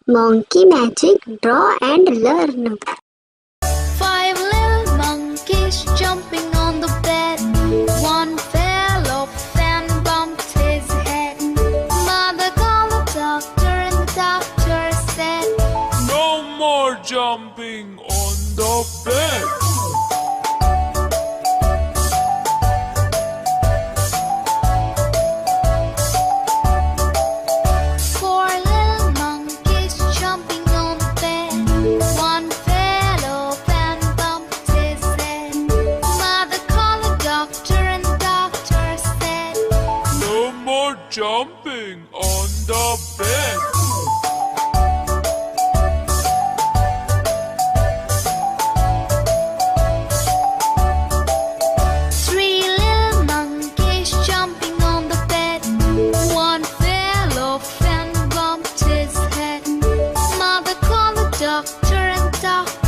Monkey magic, draw and learn. Five little monkeys jumping on the bed. One fell off and bumped his head. Mother called the doctor and the doctor said, "No more jumping on the bed." Four little monkeys jumping on the bed. One fell off and bumped his head. Mother called the doctor and the doctor said, "No more jumping on the bed." Three little monkeys jumping on the bed. One fell off and bumped his head. Mother called the doctor and the doctor